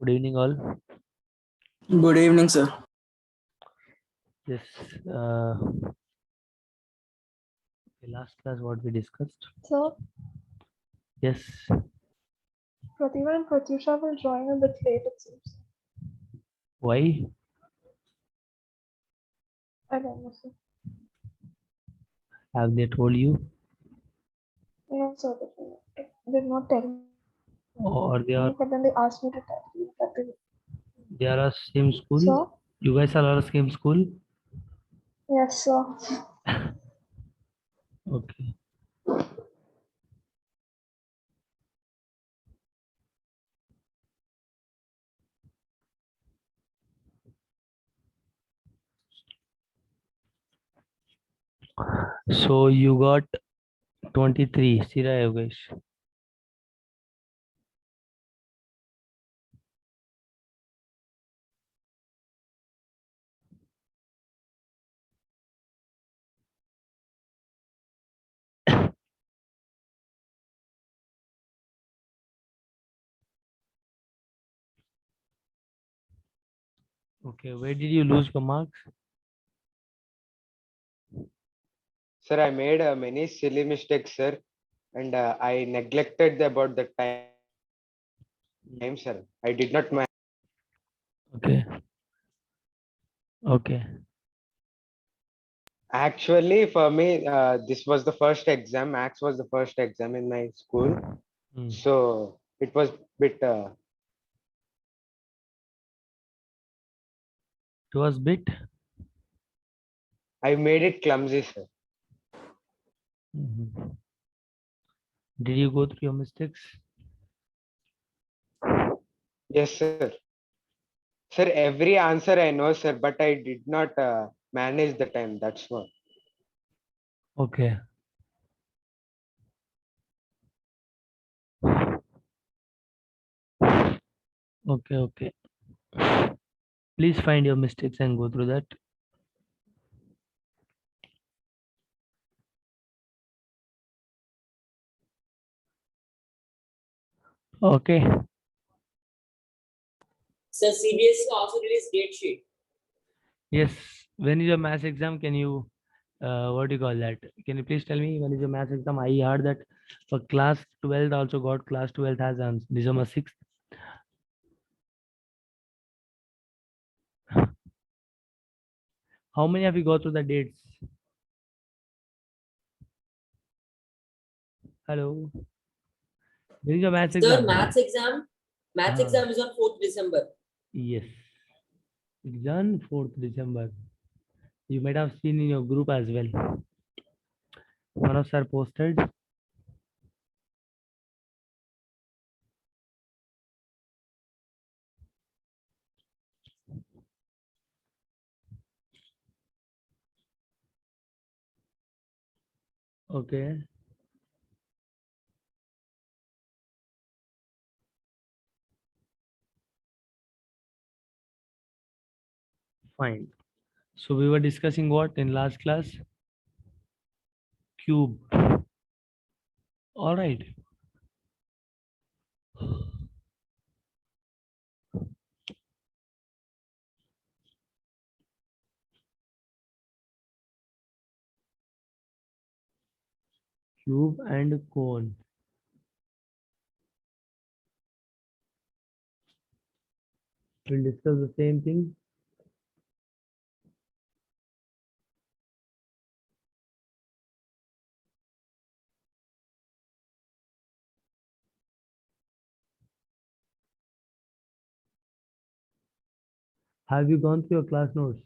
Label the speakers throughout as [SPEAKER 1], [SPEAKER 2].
[SPEAKER 1] Good evening, all.
[SPEAKER 2] Good evening, sir.
[SPEAKER 1] Yes. Uh, last class, what we discussed.
[SPEAKER 3] So,
[SPEAKER 1] Yes.
[SPEAKER 3] Pratibha and Pratyusha will join a bit late, it seems.
[SPEAKER 1] Why?
[SPEAKER 3] I don't know, sir.
[SPEAKER 1] Have they told you,
[SPEAKER 3] No, sir, they did not tell me,
[SPEAKER 1] or they are
[SPEAKER 3] but then they asked me to tell you.
[SPEAKER 1] they are a same school?
[SPEAKER 3] So,
[SPEAKER 1] You guys are a same school?
[SPEAKER 3] yes, sir.
[SPEAKER 1] Okay. So you got 23, Sira Yogesh. Okay, where did you lose your marks?
[SPEAKER 4] Sir, I made many silly mistakes, sir, and I neglected about the time, sir. I did not manage.
[SPEAKER 1] Okay. Okay.
[SPEAKER 4] Actually, for me, this was the first exam. Max was the first exam in my school,
[SPEAKER 1] Hmm.
[SPEAKER 4] so it was bit.
[SPEAKER 1] It was bit.
[SPEAKER 4] I made it clumsy, sir.
[SPEAKER 1] Mhm. Did you go through your mistakes?
[SPEAKER 4] Yes, sir. Sir, every answer I know, sir, but I did not manage the time. That's what.
[SPEAKER 1] Okay. Okay. Okay. Please find your mistakes and go through that. Okay.
[SPEAKER 5] So CBSE also released date sheet.
[SPEAKER 1] Yes. When is your maths exam? Can you, what do you call that? Can you please tell me when is your maths exam? I heard that for class 12th also got class 12th has on December 6th. How many of you go through the dates? Hello. When is your maths
[SPEAKER 5] Sir,
[SPEAKER 1] exam?
[SPEAKER 5] maths exam is on 4th December.
[SPEAKER 1] Yes. It's on 4th December. You might have seen in your group as well. Manoj sir posted. Okay. Fine. So we were discussing what in last class? Cube. All right. Cube and cone. We'll discuss the same thing. Have you gone through your class notes?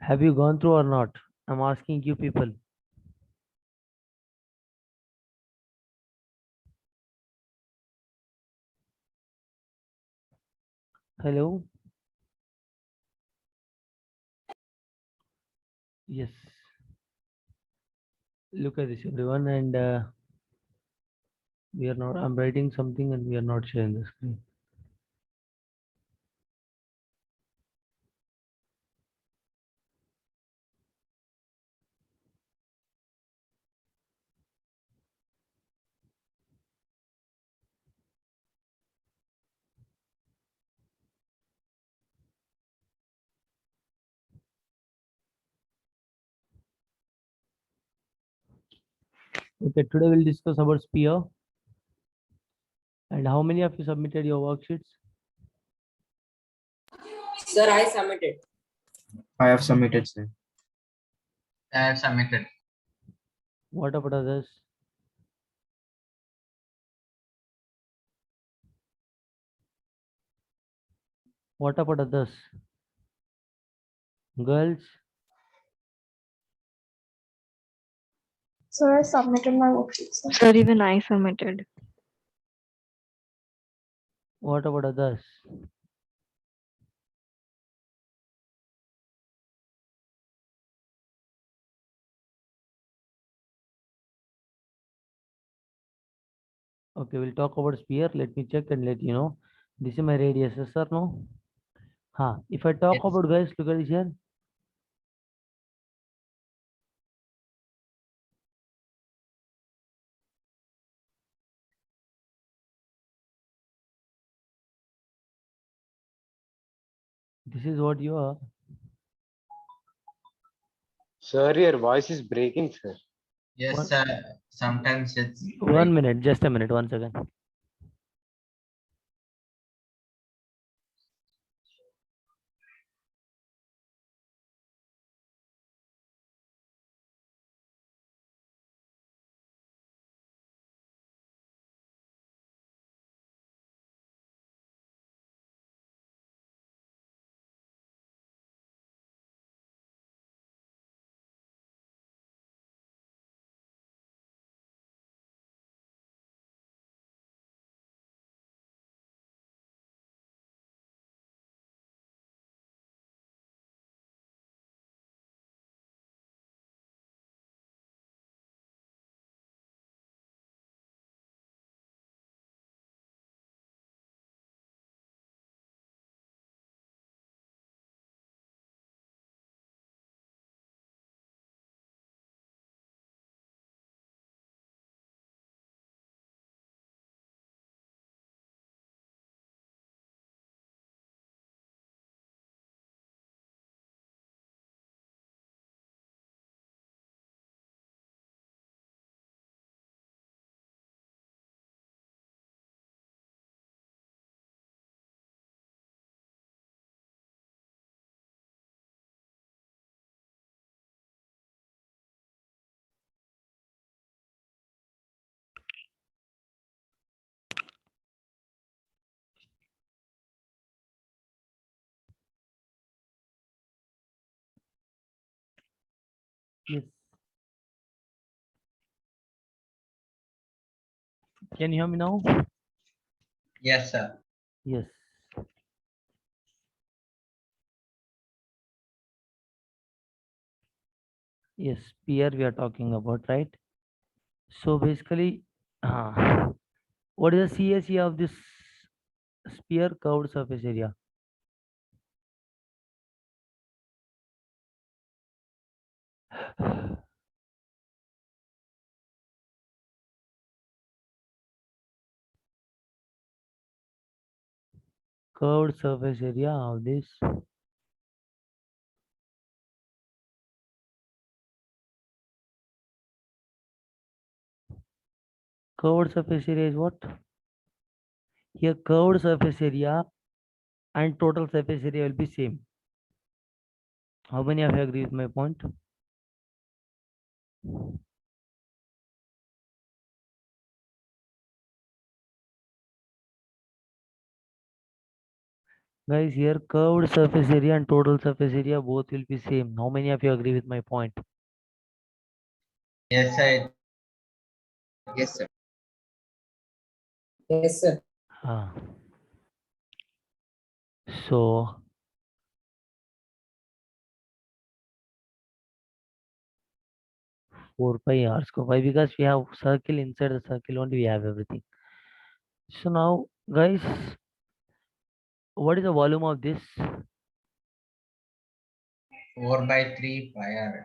[SPEAKER 1] Have you gone through or not? I'm asking you people. Hello? Yes. Look at this, everyone, and We are not. I'm writing something and we are not sharing the screen. Okay, today we'll discuss about sphere. And how many of you submitted your worksheets?
[SPEAKER 5] Sir, I submitted.
[SPEAKER 2] I have submitted, sir.
[SPEAKER 6] I have submitted.
[SPEAKER 1] What about others? What about others? Girls?
[SPEAKER 3] So I submitted my worksheet, sir.
[SPEAKER 7] Sir, even I submitted.
[SPEAKER 1] What about others? Okay, we'll talk about sphere. Let me check and let you know. This is my radius, yes or no? If I talk
[SPEAKER 6] Yes.
[SPEAKER 1] about, guys, look at this here. This is what you are.
[SPEAKER 4] Sir, your voice is breaking, sir.
[SPEAKER 6] Yes,
[SPEAKER 1] What?
[SPEAKER 6] sir. Sometimes it's
[SPEAKER 1] 1 minute, just a minute, 1 second. Yes. Can you hear me now?
[SPEAKER 6] yes, sir.
[SPEAKER 1] Yes. Yes, sphere we are talking about, right? So basically, what is the CSE of this sphere, curved surface area? Curved surface area of this curved surface area is what? Here curved surface area and total surface area will be same. How many of you agree with my point? Guys, here curved surface area and total surface area both will be same. How many of you agree with my point?
[SPEAKER 6] Yes, sir.
[SPEAKER 2] Yes, sir.
[SPEAKER 5] Yes, sir.
[SPEAKER 1] Ah. So 4 pi r square. Why? Because we have circle, inside the circle only we have everything. So now, guys, what is the volume of this?
[SPEAKER 6] 4/3 pi r.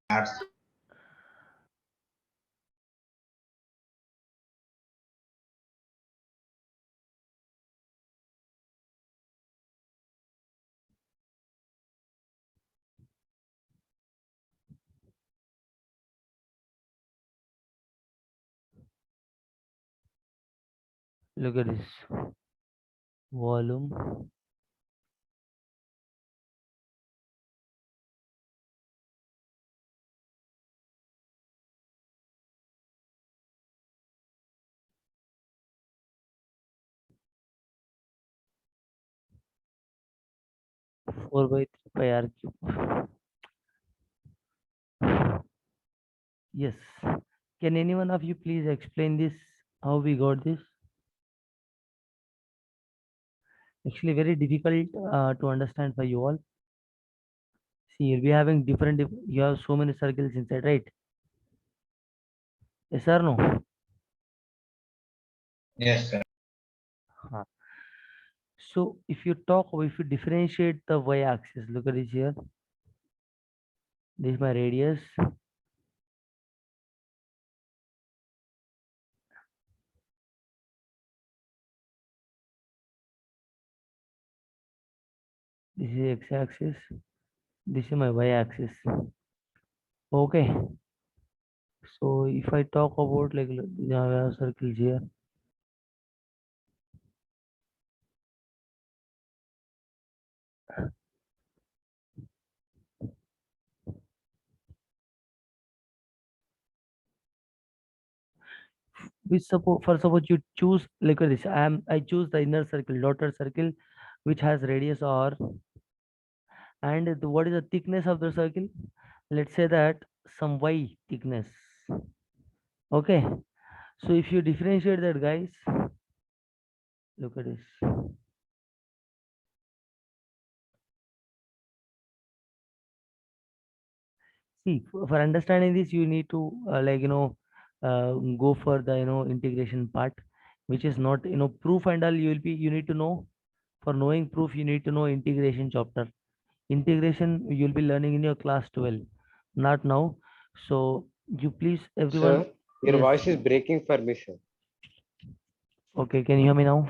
[SPEAKER 6] R.
[SPEAKER 1] Look at this volume. Four by 3 pi r cube. Yes. Can any one of you please explain this? How we got this? Actually, very difficult to understand for you all. See, you'll be having different. You have so many circles inside, right? Yes or no?
[SPEAKER 6] Yes, sir.
[SPEAKER 1] Huh. So if you talk, or if you differentiate the y-axis, look at this here. This is my radius. This is x-axis. This is my y-axis. Okay. So if I talk about like we have circles here. Which suppose you choose, look at this. I choose the inner circle, dotted circle, which has radius r, and what is the thickness of the circle? Let's say that some y thickness. Okay. So if you differentiate that, guys, look at this. See, for understanding this, you need to go for the integration part, which is not proof and all. You need to know. For knowing proof, you need to know integration chapter. Integration you'll be learning in your class 12, not now. So you please everyone.
[SPEAKER 4] Sir, your
[SPEAKER 1] Yes.
[SPEAKER 4] voice is breaking for me, sir.
[SPEAKER 1] Okay, can you hear me now?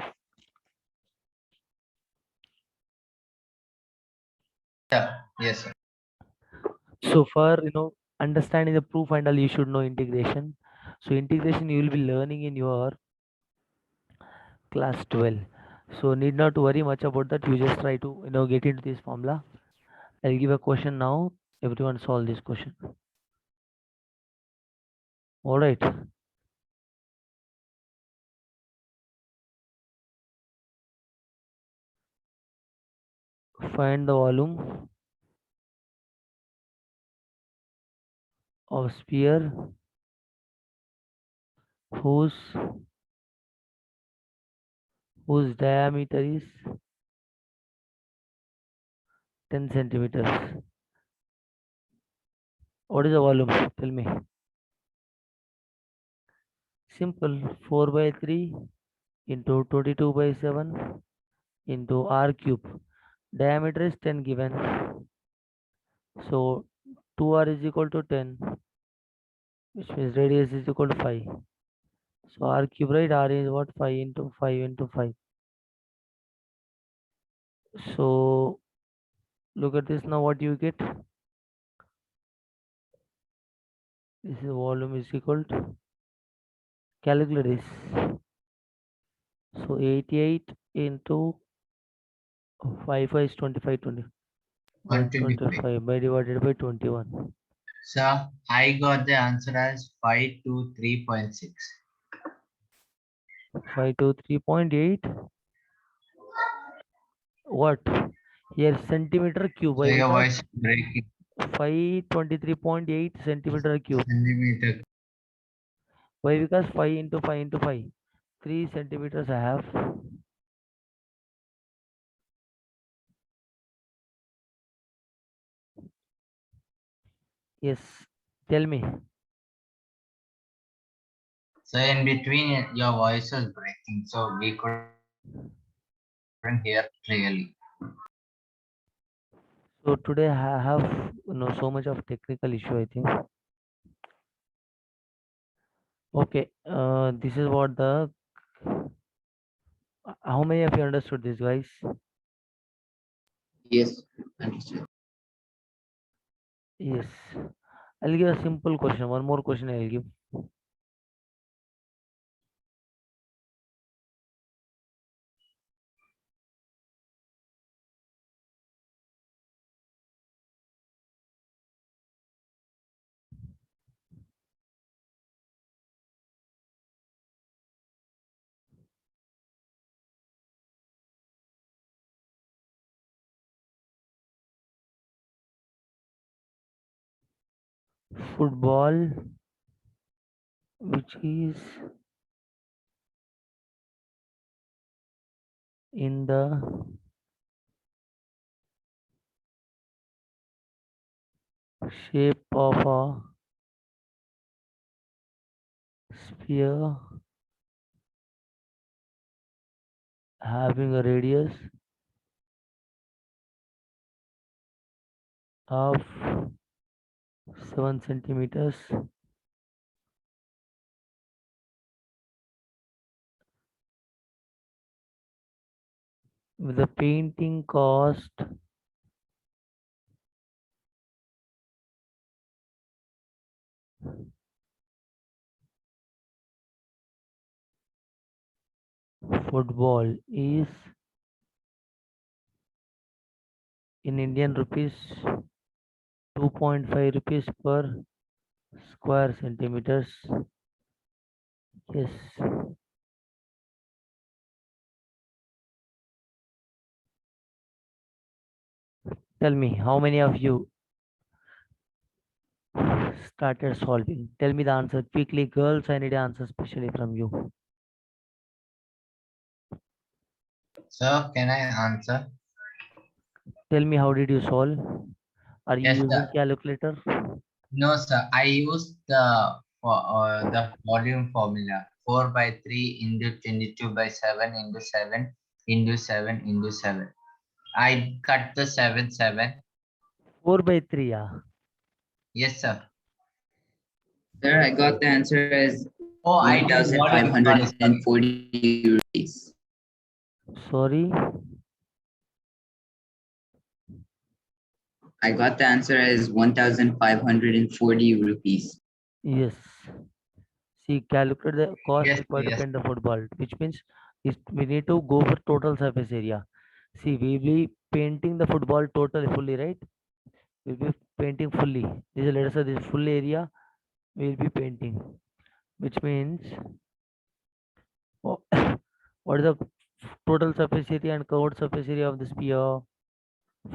[SPEAKER 6] Yeah. Yes, sir.
[SPEAKER 1] So for understanding the proof and all, you should know integration. So integration you will be learning in your class 12. So need not to worry much about that. You just try to get into this formula. I'll give a question now. Everyone solve this question. All right. Find the volume of sphere whose diameter is 10 centimeters. What is the volume? Tell me. Simple. 4 by 3 into 22 by 7 into r cube. Diameter is 10 given. So 2r is equal to 10, which means radius is equal to 5. So r cube, right? R is what? 5 into 5 into 5. So look at this now. What you get? This is volume is equal to, calculate this. So 88 into 5 is 25, 20 by
[SPEAKER 6] 125.
[SPEAKER 1] 25 by divided by 21.
[SPEAKER 6] So I got the answer as 523.6.
[SPEAKER 1] 523.8. What? Here centimeter cube.
[SPEAKER 6] So
[SPEAKER 1] Why?
[SPEAKER 6] your
[SPEAKER 1] Because
[SPEAKER 6] voice is breaking.
[SPEAKER 1] 523.8 centimeter cube.
[SPEAKER 6] Centimeter.
[SPEAKER 1] Why? Because 5 into 5 into 5. 3 centimeters I have. Yes. Tell me.
[SPEAKER 6] So in between, your voice was breaking, so we couldn't hear clearly.
[SPEAKER 1] So today I have so much of technical issue, I think. Okay, this is what the how many of you understood this, guys?
[SPEAKER 2] Yes, understood.
[SPEAKER 1] Yes. I'll give a simple question. One more question I'll give. Football, which is in the shape of a sphere having a radius of 7 centimeters with a painting cost football is in Indian rupees 2.5 rupees per square centimeters. Yes. Tell me, how many of you started solving? Tell me the answer quickly, girls. I need an answer especially from you.
[SPEAKER 6] So can I answer?
[SPEAKER 1] Tell me, how did you solve? Are you
[SPEAKER 6] Yes,
[SPEAKER 1] using
[SPEAKER 6] sir.
[SPEAKER 1] calculator?
[SPEAKER 6] No, sir. I used the volume formula 4 by 3 into 22 by 7 into 7 into 7 into 7. I cut the 7.
[SPEAKER 1] 4 by 3, yeah.
[SPEAKER 6] Yes, sir.
[SPEAKER 2] Sir, I got the answer as
[SPEAKER 6] Oh, I did volume. Sorry, sorry.
[SPEAKER 2] 1,540 rupees.
[SPEAKER 1] Sorry.
[SPEAKER 2] I got the answer as 1,540 rupees.
[SPEAKER 1] Yes. See, calculate the cost
[SPEAKER 6] Yes, sir,
[SPEAKER 1] required to
[SPEAKER 6] yes.
[SPEAKER 1] paint the football, which means we need to go for total surface area. See, we will be painting the football totally fully, right? We'll be painting fully. This is, let us say, this full area we will be painting, which means what is the total surface area and covered surface area of the sphere?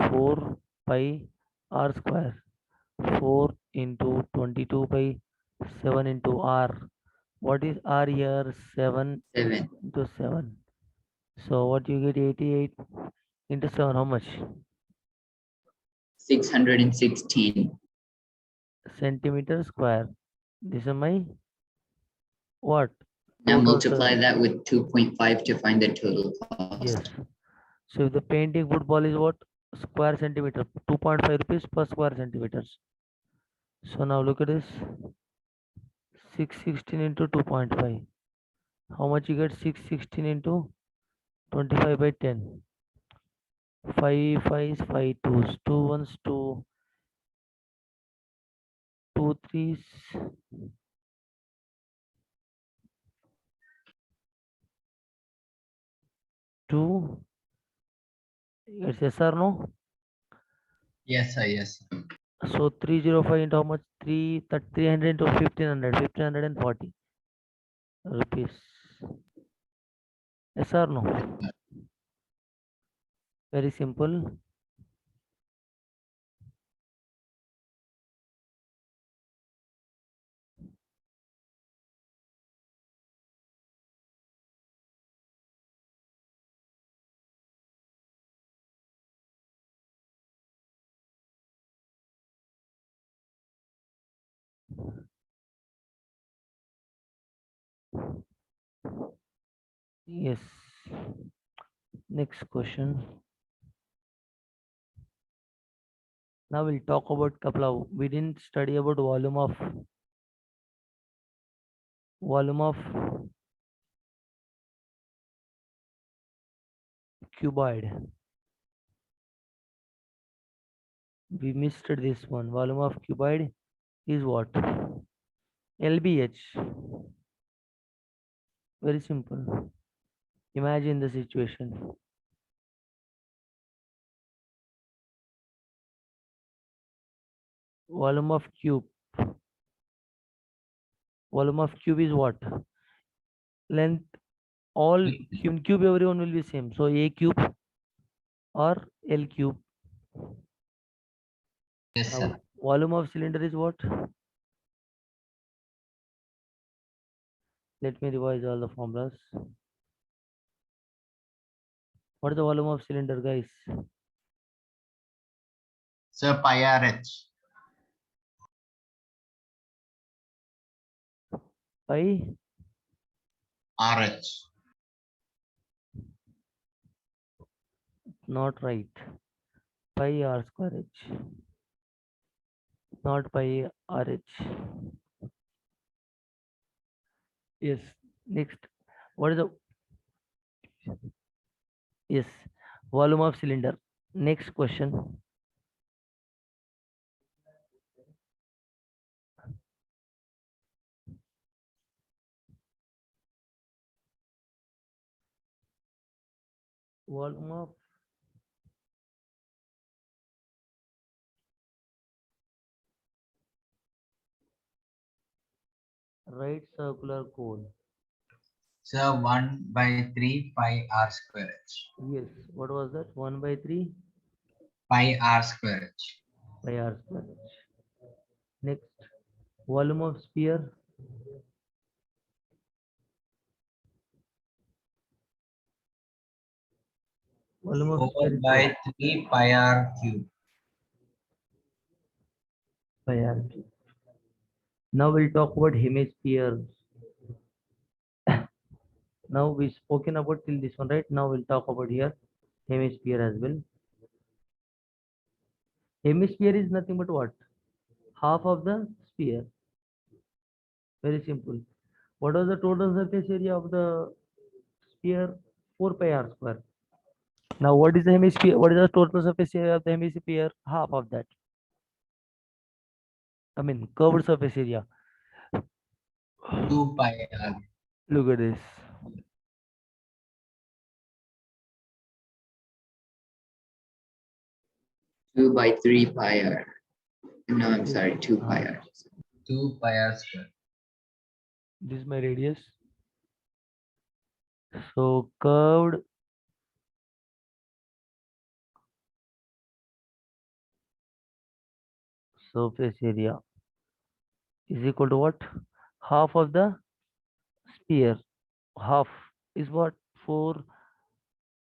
[SPEAKER 1] 4 pi r square. 4 into 22 by 7 into r. What is r here? 7
[SPEAKER 2] 7.
[SPEAKER 1] into 7. So what you get, 88 into 7, how much?
[SPEAKER 2] 616.
[SPEAKER 1] Centimeter square. This is my what?
[SPEAKER 2] Now
[SPEAKER 1] Total
[SPEAKER 2] multiply that with 2.5 to find the total
[SPEAKER 1] yes.
[SPEAKER 2] cost.
[SPEAKER 1] So if the painting football is what? Square centimeter. 2.5 rupees per square centimeters. So now look at this. 616 into 2.5. How much you get? 616 into 25 by 10. 5 5s, 5 2s, 2 1s, 2 2 3s, 2. It's yes or no?
[SPEAKER 6] Yes, sir, yes, sir.
[SPEAKER 1] So 305 into how much? 300 into 1500, 1540 rupees. Yes or no?
[SPEAKER 6] Yes, sir.
[SPEAKER 1] Very simple. Yes. Next question. Now we'll talk about couple of, we didn't study about volume of cuboid. We missed this one. Volume of cuboid is what? LBH. Very simple. Imagine the situation. Volume of cube. Volume of cube is what? Length. All cube everyone will be same. So A cube or L cube.
[SPEAKER 6] Yes, sir.
[SPEAKER 1] Now, volume of cylinder is what? Let me revise all the formulas. What is the volume of cylinder, guys?
[SPEAKER 6] So pi RH.
[SPEAKER 1] Pi
[SPEAKER 6] RH.
[SPEAKER 1] not right. Pi r square h. Not pi rh. Yes. Next. What is the yes volume of cylinder? Next question. Volume of right circular cone.
[SPEAKER 6] So 1/3 pi r square h.
[SPEAKER 1] Yes. What was that? 1/3
[SPEAKER 6] Pi r square h.
[SPEAKER 1] pi r square h. Next. Volume of sphere. Volume of
[SPEAKER 6] 4
[SPEAKER 1] sphere is
[SPEAKER 6] by
[SPEAKER 1] what?
[SPEAKER 6] 3 pi r cube.
[SPEAKER 1] Pi r cube. Now we'll talk about hemisphere. Now we spoken about till this one, right? Now we'll talk about here hemisphere as well. Hemisphere is nothing but what? Half of the sphere. Very simple. What was the total surface area of the sphere? 4 pi r square. Now what is the hemisphere? What is the total surface area of the hemisphere? Half of that. I mean curved surface area.
[SPEAKER 6] 2 pi r.
[SPEAKER 1] Look at this.
[SPEAKER 2] Two by three pi r. No, I'm sorry, two pi r.
[SPEAKER 6] 2 pi r square.
[SPEAKER 1] This is my radius. So curved surface area is equal to what? Half of the sphere. Half is what? 4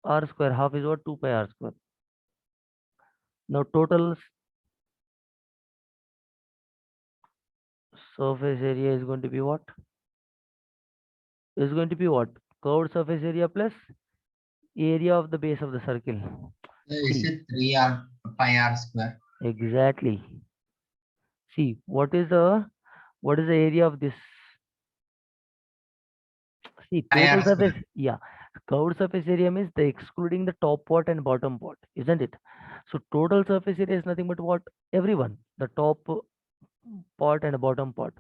[SPEAKER 1] r square. Half is what? 2 pi r square. Now total surface area is going to be what? Is going to be what? Curved surface area plus area of the base of the circle.
[SPEAKER 6] So is
[SPEAKER 1] See,
[SPEAKER 6] it 3 r pi r square?
[SPEAKER 1] exactly. See, what is the area of this? See,
[SPEAKER 6] Pi
[SPEAKER 1] total
[SPEAKER 6] r square.
[SPEAKER 1] surface, yeah. Curved surface area means the excluding the top part and bottom part, isn't it? So total surface area is nothing but what? Everyone, the top part and bottom part.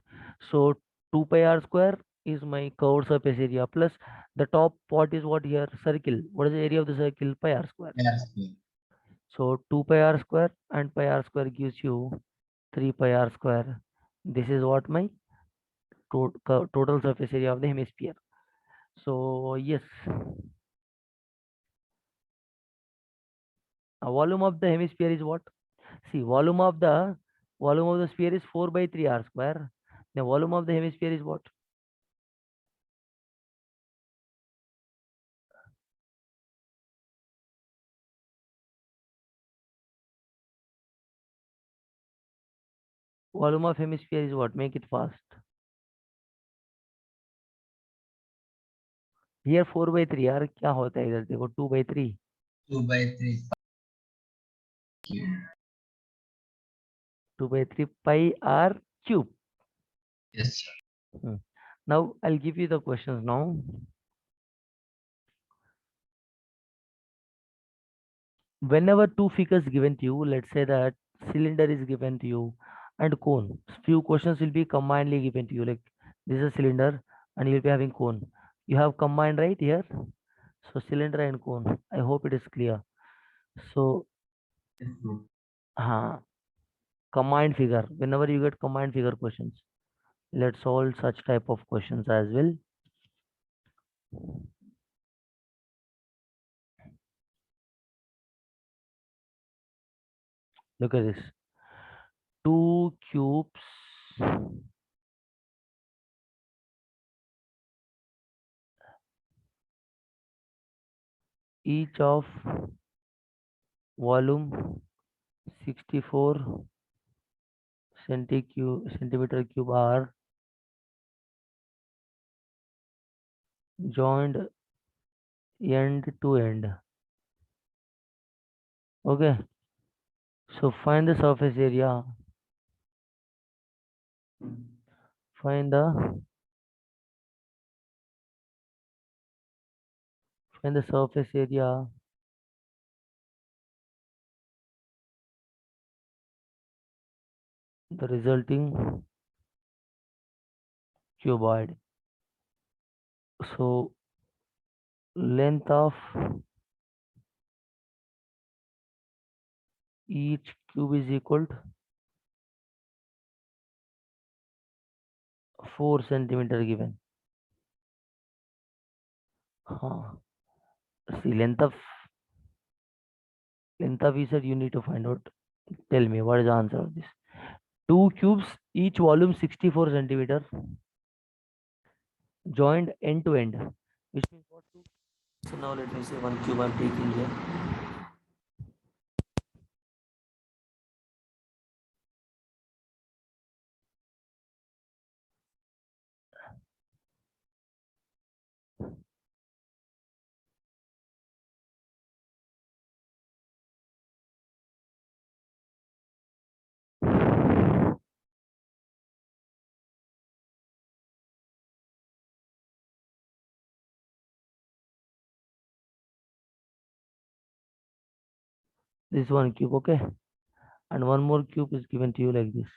[SPEAKER 1] So 2 pi r square is my curved surface area plus the top part is what here? Circle. What is the area of the circle? Pi r square.
[SPEAKER 6] Pi r square.
[SPEAKER 1] So 2 pi r square and pi r square gives you 3 pi r square. This is what my total surface area of the hemisphere. So yes, volume of the hemisphere is what? See, volume of the sphere is 4 by 3 r square. The volume of the hemisphere is what? Volume of hemisphere is what? Make it fast. Here 4/3 यार क्या होता है इधर देखो 2/3
[SPEAKER 6] 2/3
[SPEAKER 1] 2/3 pi r cube.
[SPEAKER 6] Yes, sir.
[SPEAKER 1] Now I'll give you the questions now. Whenever two figures given to you, let's say that cylinder is given to you and cone. Few questions will be combinedly given to you. Like this is a cylinder and you'll be having cone. You have combined right here. So cylinder and cone. I hope it is clear. So combined figure. Whenever you get combined figure questions, let's solve such type of questions as well. Look at this. Two cubes each of volume 64 centimeter cube are joined end to end. Okay, so find the surface area. Find the surface area the resulting cuboid. So length of each cube is equal to 4 centimeter given. See length of you said you need to find out. Tell me what is the answer of this. Two cubes each volume 64 centimeter joined end to end, which means what two. So now let me say one cube I'm taking here. This one cube, okay, and one more cube is given to you like this.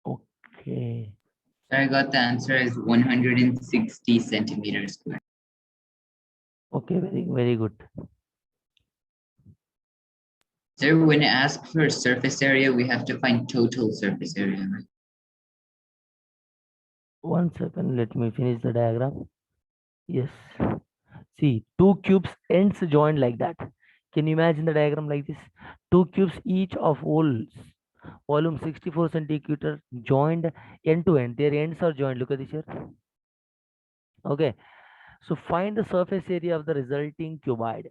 [SPEAKER 1] Okay,
[SPEAKER 2] So I got the answer as 160 centimeters square.
[SPEAKER 1] okay, very good.
[SPEAKER 2] So when I ask for surface area, we have to find total surface area, right?
[SPEAKER 1] 1 second, let me finish the diagram. Yes, see two cubes ends joined like that. Can you imagine the diagram like this? Two cubes each of volume 64 centimeter joined end to end. Their ends are joined. Look at this here. Okay, so find the surface area of the resulting cuboid.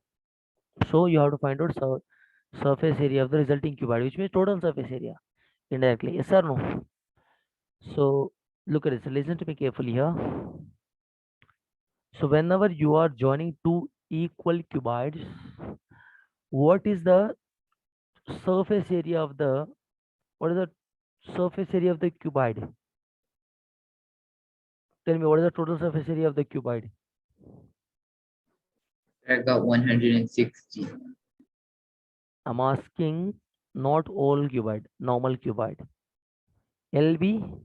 [SPEAKER 1] So you have to find out surface area of the resulting cuboid, which means total surface area indirectly. Yes or no? So look at this. Listen to me carefully here. So whenever you are joining two equal cuboids, what is the surface area of the surface area of the cuboid? Tell me what is the total surface area of the cuboid?
[SPEAKER 2] I got 160.
[SPEAKER 1] I'm asking not all cuboid, normal cuboid. LB.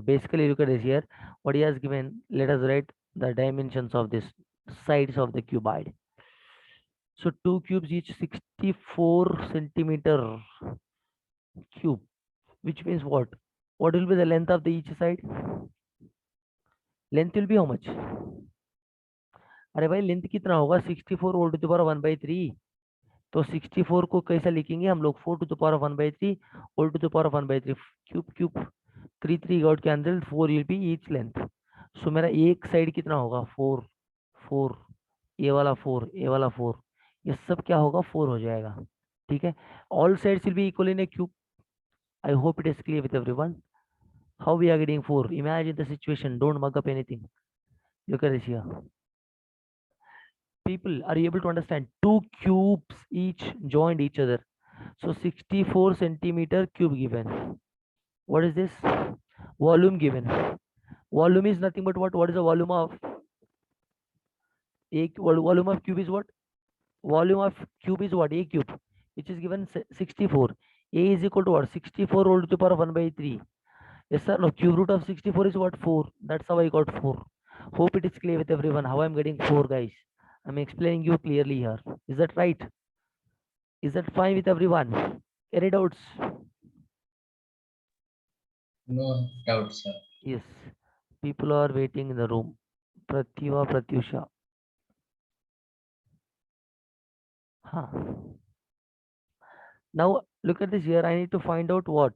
[SPEAKER 1] Basically, look at this here. What he has given, let us write the dimensions of this sides of the cuboid. So two cubes each 64 centimeter cube, which means what? What will be the length of the each side? Length will be how much? अरे भाई length कितना होगा 64 whole to the power 1/3 तो 64 को कैसा लिखेंगे हम लोग, 4 to the power of 1/3 all to the power of 1/3 cube 3 got cancel 4 will be each length. So मेरा एक साइड कितना होगा 4 4 ये वाला 4 ये वाला 4 ये सब क्या होगा 4 हो जाएगा. ठीक है, all sides will be equal in A cube. I hope it is clear with everyone. How we are getting 4? Imagine the situation. Don't mug up anything. Look at this here. People, are you able to understand? Two cubes each joined each other. So 64 centimeter cube given. What is this? Volume given. Volume is nothing but what? What is the volume of? Volume of cube is what? Volume of cube is what? A cube, which is given 64. A is equal to what? 64 all to the power of 1/3. Yes sir, no, cube root of 64 is what? 4. That's how I got 4. Hope it is clear with everyone how I'm getting 4, guys. I'm explaining you clearly here. Is that right? Is that fine with everyone? Any doubts?
[SPEAKER 6] No doubt, sir.
[SPEAKER 1] Yes. People are waiting in the room. Pratyuva, Pratyusha. Huh. Now look at this here. I need to find out what?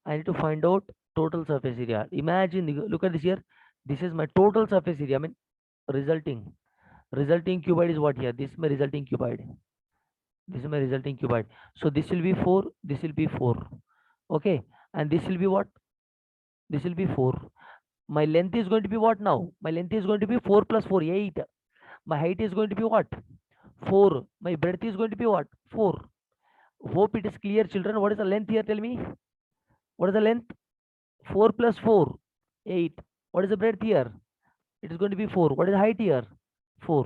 [SPEAKER 1] I need to find out total surface area. Imagine, look at this here. This is my total surface area. I mean, resulting cuboid is what here? This is my resulting cuboid. This is my resulting cuboid. So this will be 4. This will be 4. Okay. And this will be what? This will be 4. My length is going to be what now? My length is going to be 4 plus 4, 8. My height is going to be what? 4. My breadth is going to be what? 4. Hope it is clear, children. What is the length here? Tell me. What is the length? 4 plus 4, 8. What is the breadth here? It is going to be 4. What is the height here? 4.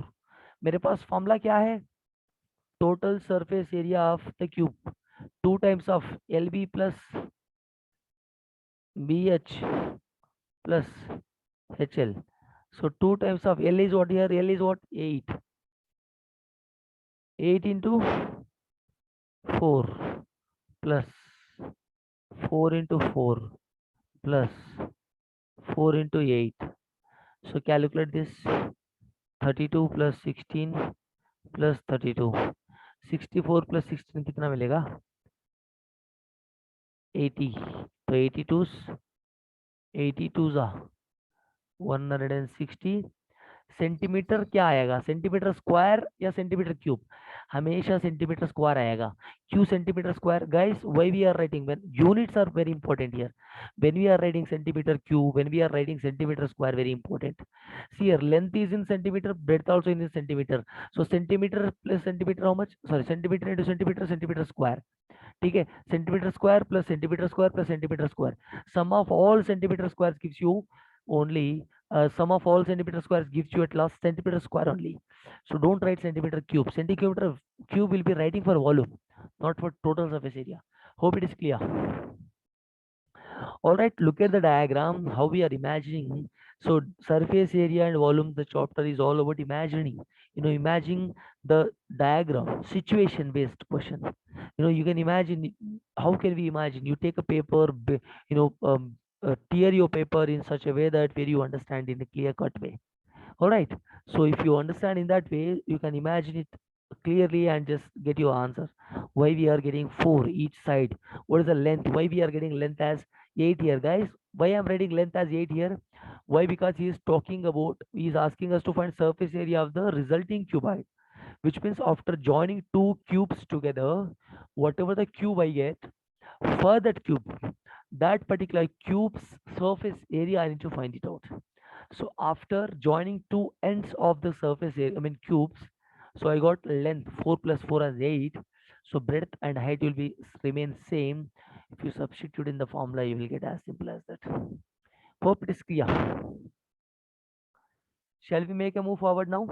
[SPEAKER 1] मेरे पास formula क्या है? Total surface area of the cube 2 times of LB plus BH plus HL. So 2 times of L is what here? L is what? 8. 8 into 4 plus 4 into 4 plus 4 into 8. So calculate this. 32 plus 16 plus 32. 64 plus 16 कितना मिलेगा? 80. तो 82s are 160 centimetre. क्या आएगा? Centimetre square या centimetre cube? हमेशा centimetre square आएगा. क्यों centimetre square? Guys, why we are writing, when units are very important here. When we are writing centimetre cube, when we are writing centimetre square, very important. See here, length is in centimeter, breadth also in centimeter. So centimeter plus centimeter, how much? Sorry, centimeter into centimeter, centimeter square. ठीक है, centimetre square plus centimetre square plus centimetre square. Sum of all centimetre square gives you only sum of all centimeter squares gives you at last centimeter square only. So don't write centimeter cube. Centimeter cube will be writing for volume, not for total surface area. Hope it is clear. All right, look at the diagram, how we are imagining. So surface area and volume, the chapter is all about imagining. Imagining the diagram, situation based question. You can imagine. How can we imagine? You take a paper, tear your paper in such a way that where you understand in a clear cut way. All right, so if you understand in that way, you can imagine it clearly and just get your answer. Why we are getting 4 each side? What is the length? Why we are getting length as 8 here, guys? Why I'm writing length as 8 here? Why? Because he is asking us to find surface area of the resulting cuboid, which means after joining two cubes together, whatever the cube I get, for that cube, that particular cube's surface area, I need to find it out. So after joining two ends of the surface area, cubes, so I got length 4 plus 4 as 8. So breadth and height will be remain same. If you substitute in the formula, you will get as simple as that. Hope it is clear. Shall we make a move forward now?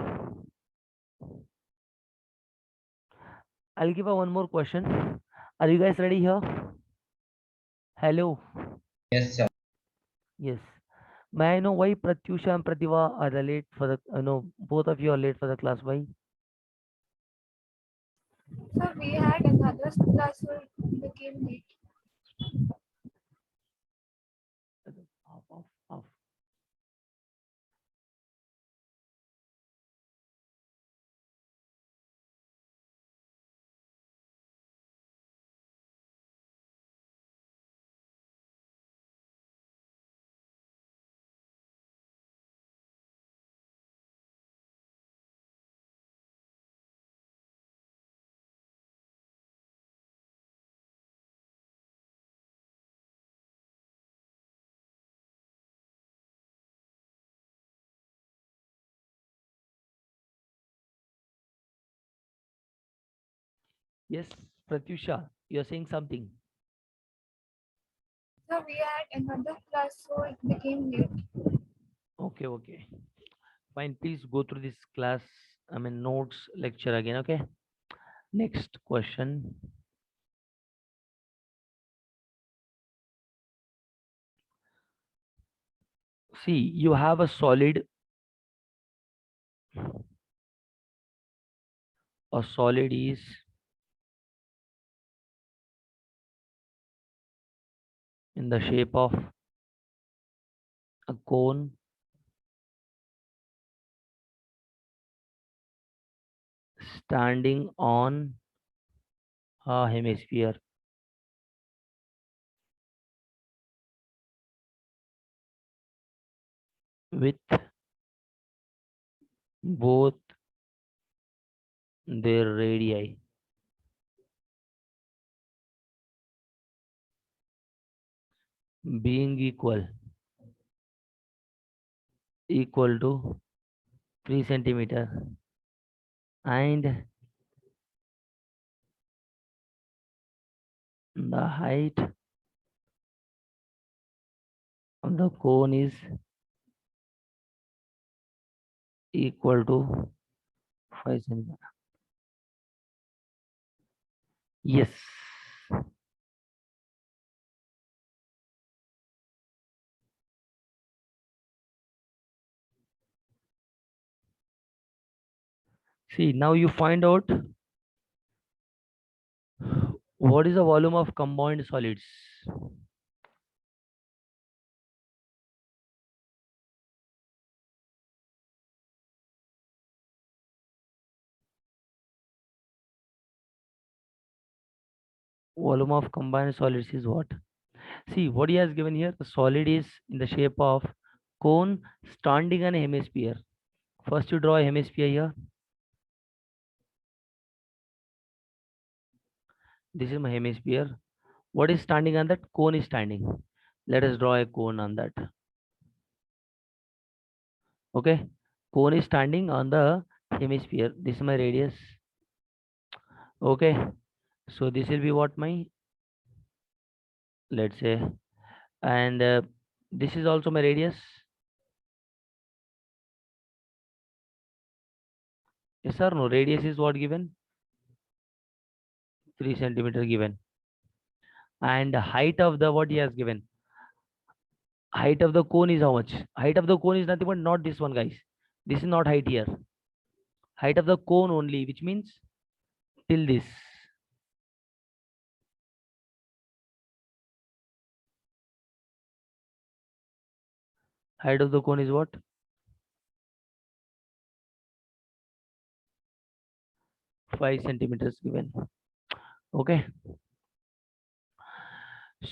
[SPEAKER 1] I'll give one more question. Are you guys ready here? Hello.
[SPEAKER 6] Yes, sir.
[SPEAKER 1] Yes. May I know why Pratyusha and Prativa are late for the, both of you are late for the class? Why?
[SPEAKER 3] So we had another class who became late.
[SPEAKER 1] Off. Yes, Pratyusha, you're saying something.
[SPEAKER 3] So we had another class, so it became late.
[SPEAKER 1] Okay, okay. Fine, please go through this class, I mean notes lecture again, okay? Next question. See, you have a solid is in the shape of a cone standing on a hemisphere with both their radii being equal to 3 centimeter, and the height of the cone is equal to 5 centimeter. Yes. See, now you find out what is the volume of combined solids. Volume of combined solids is what? See, what he has given here, the solid is in the shape of cone standing on a hemisphere. First you draw a hemisphere here. This is my hemisphere. What is standing on that? Cone is standing. Let us draw a cone on that. Okay. Cone is standing on the hemisphere. This is my radius. Okay. So this will be what my, let's say, and this is also my radius. Yes or no? Radius is what given? 3 centimeter given. And height of the what he has given? Height of the cone is how much? Height of the cone is nothing but not this one, guys. This is not height here. Height of the cone only, which means till this. Height of the cone is what? 5 centimeters given. Okay.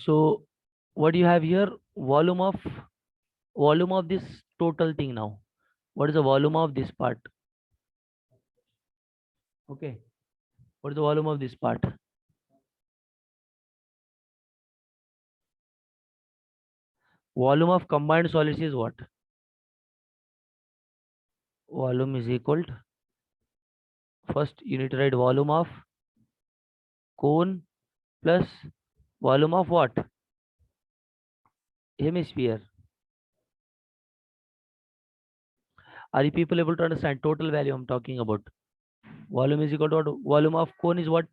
[SPEAKER 1] So what do you have here? Volume of this total thing now. What is the volume of this part? Okay. What is the volume of this part? Volume of combined solids is what? Volume is equal to, first you need to write volume of cone plus volume of what? Hemisphere. Are you people able to understand total value I'm talking about? Volume is equal to what? Volume of cone is what?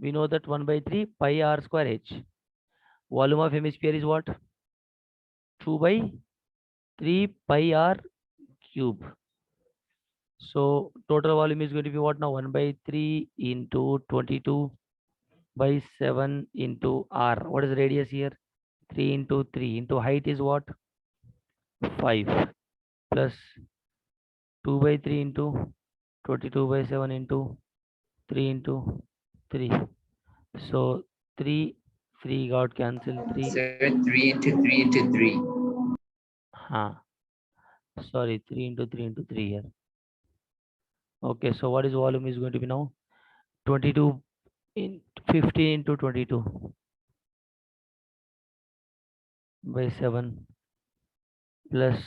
[SPEAKER 1] We know that 1 by 3 pi r square h. Volume of hemisphere is what? 2 by 3 pi r cube. So total volume is going to be what now? 1 by 3 into 22 by 7 into r. What is the radius here? 3 into 3 into height is what? 5 plus 2 by 3 into 22 by 7 into 3 into 3. So 3 got cancelled. 3.
[SPEAKER 2] Sir, 3 into 3 into 3.
[SPEAKER 1] Sorry, 3 into 3 into 3 here. Okay, so what is volume is going to be now? 22 in 15 into 22 by 7 plus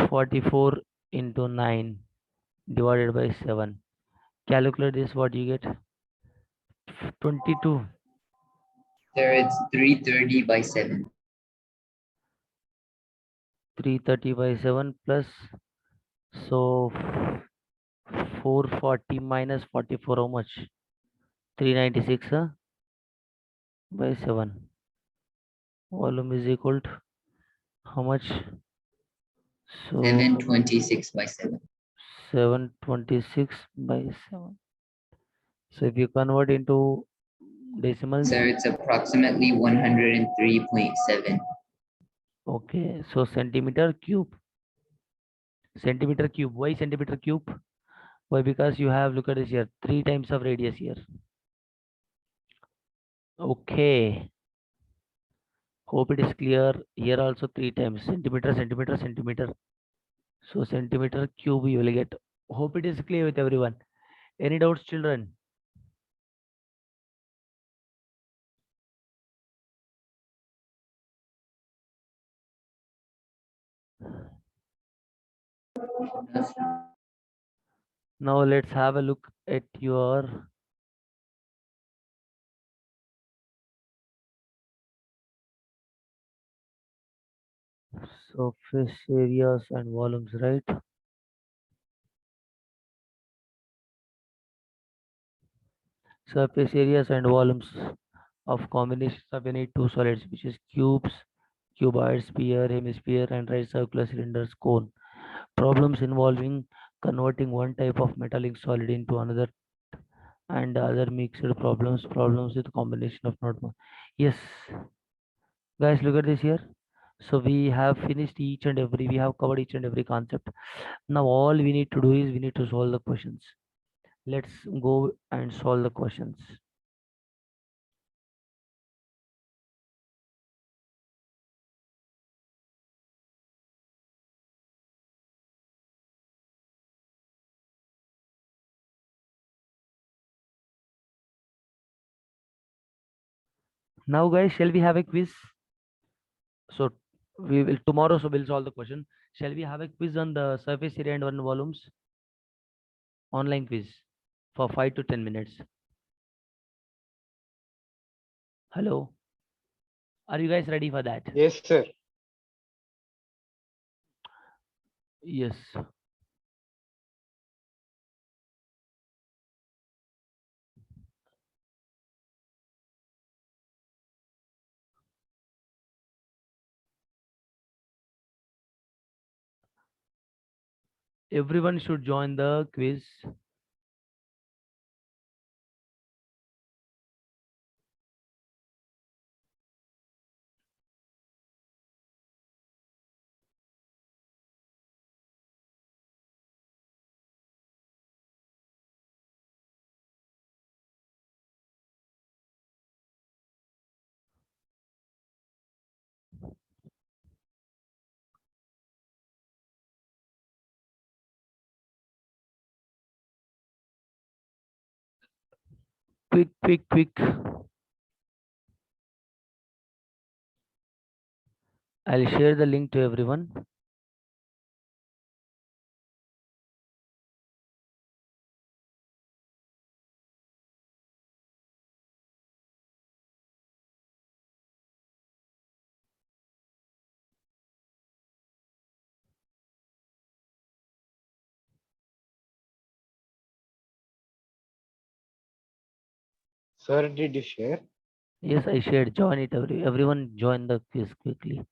[SPEAKER 1] 44 into 9 divided by 7. Calculate this, what you get? 22.
[SPEAKER 2] Sir, it's 330 by 7.
[SPEAKER 1] 330 by 7 plus, so 440 minus 44, how much? 396 by 7. Volume is equal to how much? So
[SPEAKER 2] 726 by 7.
[SPEAKER 1] 726 by 7. So if you convert into decimals,
[SPEAKER 2] Sir, it's approximately 103.7.
[SPEAKER 1] okay, so centimeter cube. Centimeter cube. Why centimeter cube? Why? Because you have, look at this here, 3 times of radius here. Okay. Hope it is clear. Here also 3 times. Centimeter, centimeter, centimeter. So centimeter cube you will get. Hope it is clear with everyone. Any doubts, children? Now let's have a look at your surface areas and volumes, right? Surface areas and volumes of combinations of any two solids, which is cubes, cuboid, sphere, hemisphere, and right circular cylinders, cone. Problems involving converting one type of metallic solid into another and other mixed problems with combination of not one. Yes, guys, look at this here. So we have finished each and every, we have covered each and every concept. Now all we need to do is we need to solve the questions. Let's go and solve the questions. Now guys, shall we have a quiz? So we will tomorrow, so we'll solve the question. Shall we have a quiz on the surface area and one volumes? Online quiz for 5 to 10 minutes. Hello. Are you guys ready for that?
[SPEAKER 4] Yes, sir.
[SPEAKER 1] Yes. Everyone should join the quiz. Quick, quick, quick. I'll share the link to everyone.
[SPEAKER 4] Sir, did you share?
[SPEAKER 1] Yes, I shared. Join it. Everyone join the quiz quickly.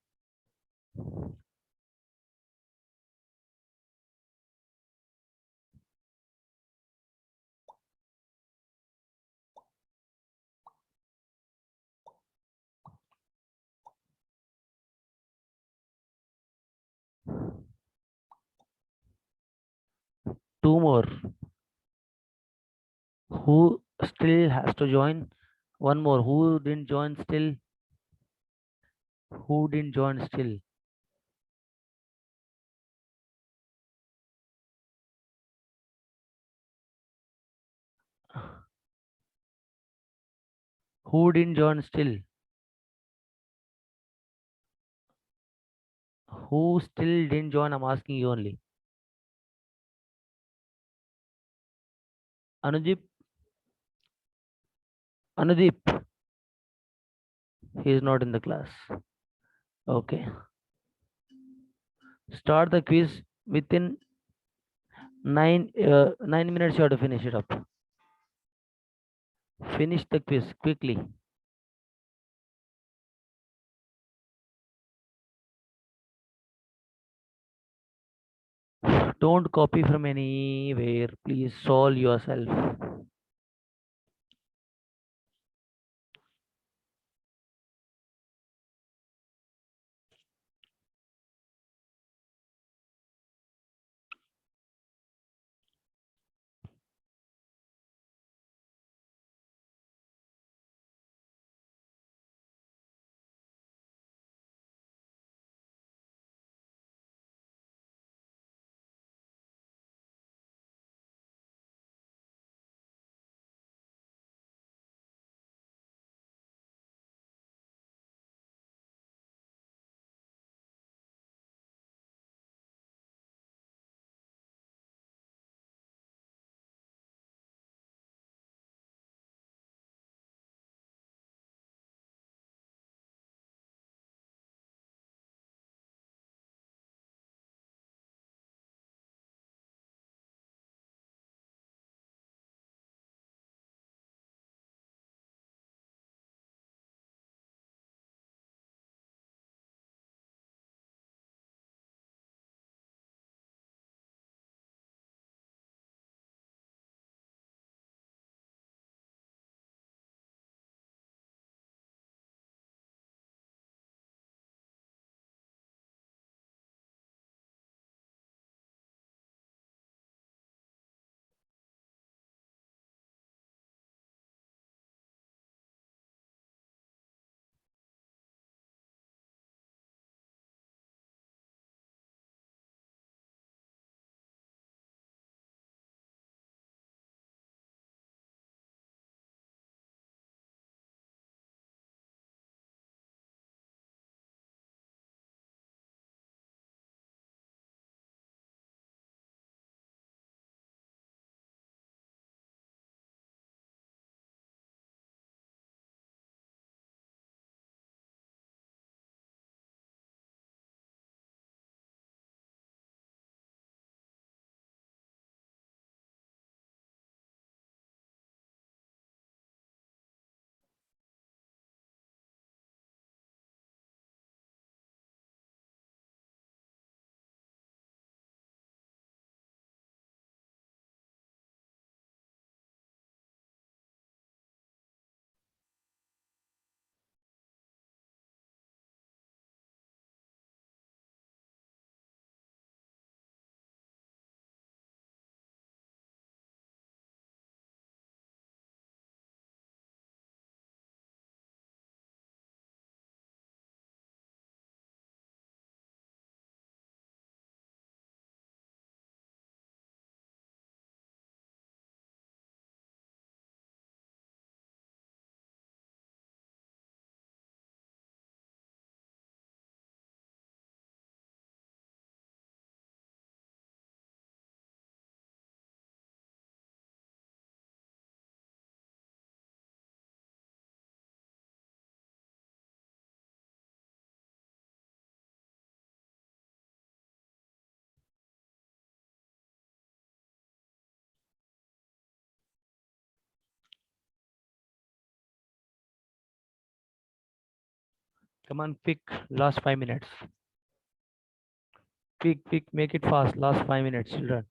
[SPEAKER 1] Two more. Who still has to join? One more. Who didn't join still? Who didn't join still? Who didn't join still? Who still didn't join? I'm asking you only. Anujip, Anudeep, he is not in the class. Okay. Start the quiz within 9 minutes. You have to finish it up. Finish the quiz quickly. Don't copy from anywhere. Please solve yourself. Come on, quick. Last 5 minutes. Quick, quick. Make it fast. Last 5 minutes, children.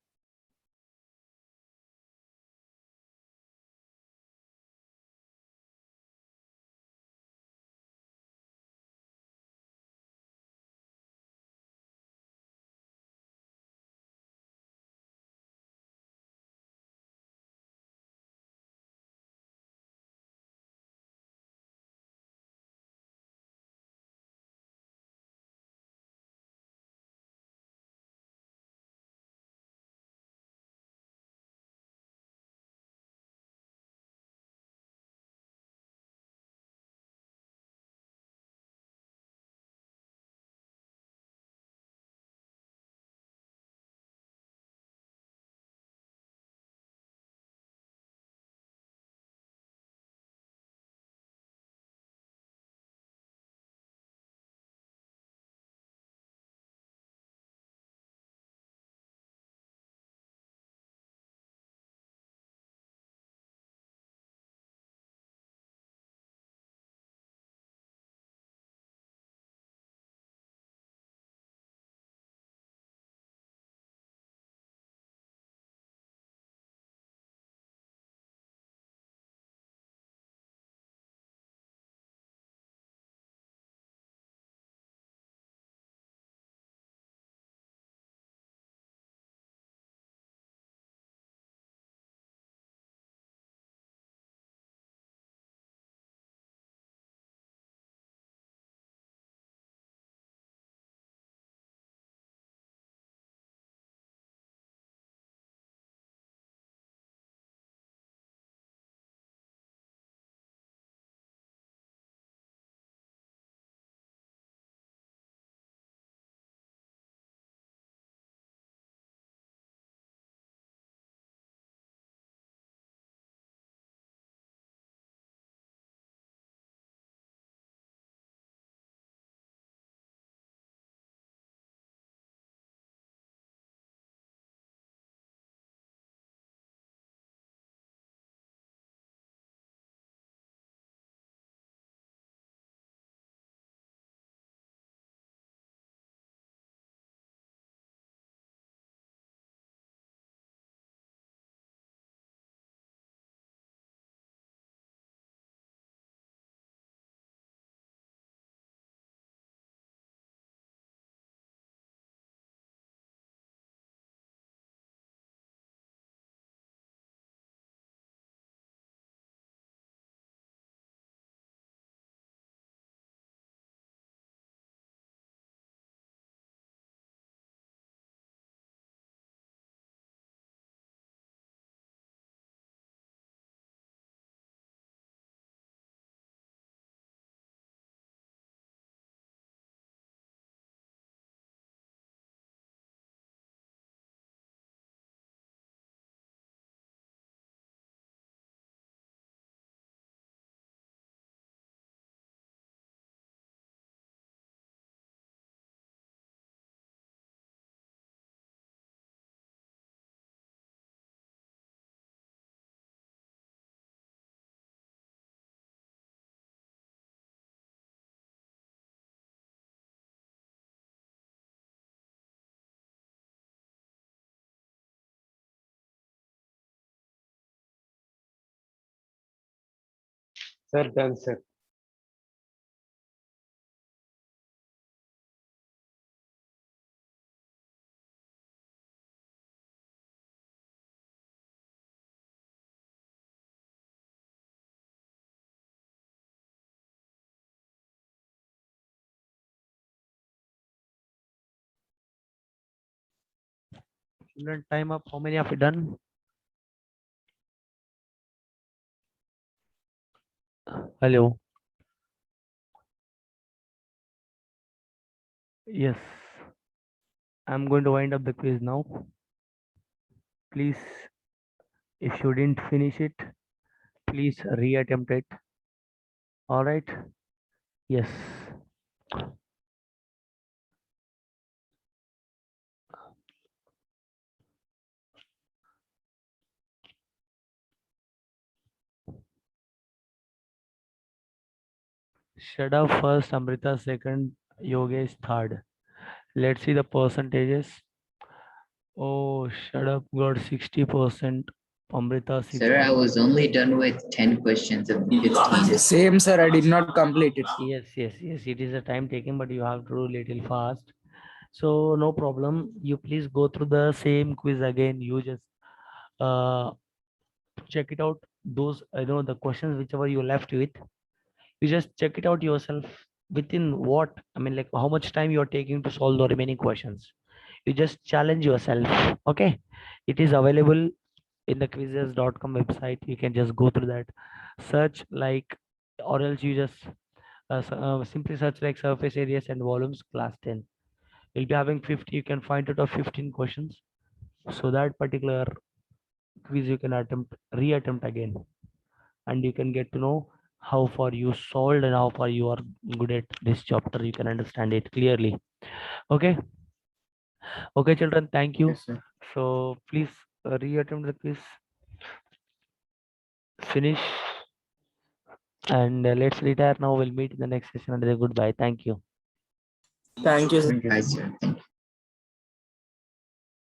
[SPEAKER 4] Sir, done, sir.
[SPEAKER 1] Children, time up. How many have you done? Hello. Yes. I'm going to wind up the quiz now. Please, if you didn't finish it, please reattempt it. All right. Yes. Shada first, Amrita second, Yogesh third. Let's see the percentages. Oh, Shada got 60%, Amrita 60.
[SPEAKER 2] Sir, I was only done with 10 questions of the 15.
[SPEAKER 7] Same, sir. I did not complete it.
[SPEAKER 1] Yes. It is a time taking, but you have to do little fast. So no problem. You please go through the same quiz again. You just uh, check it out. Those the questions whichever you left with, you just check it out yourself. Within what I mean, like how much time you are taking to solve the remaining questions. You just challenge yourself. Okay, it is available in the quizzes.com website. You can just go through that, search like, or else you just simply search like surface areas and volumes class 10. You'll be having 50. You can find out of 15 questions. So that particular quiz you can reattempt again, and you can get to know how far you solved and how far you are good at this chapter. You can understand it clearly. Okay. Okay, children. Thank you.
[SPEAKER 2] Yes, sir.
[SPEAKER 1] So please reattempt the quiz. Finish. And let's retire now. We'll meet in the next session. And goodbye. Thank you.
[SPEAKER 7] Thank you, sir.
[SPEAKER 2] Bye, sir. Thank you.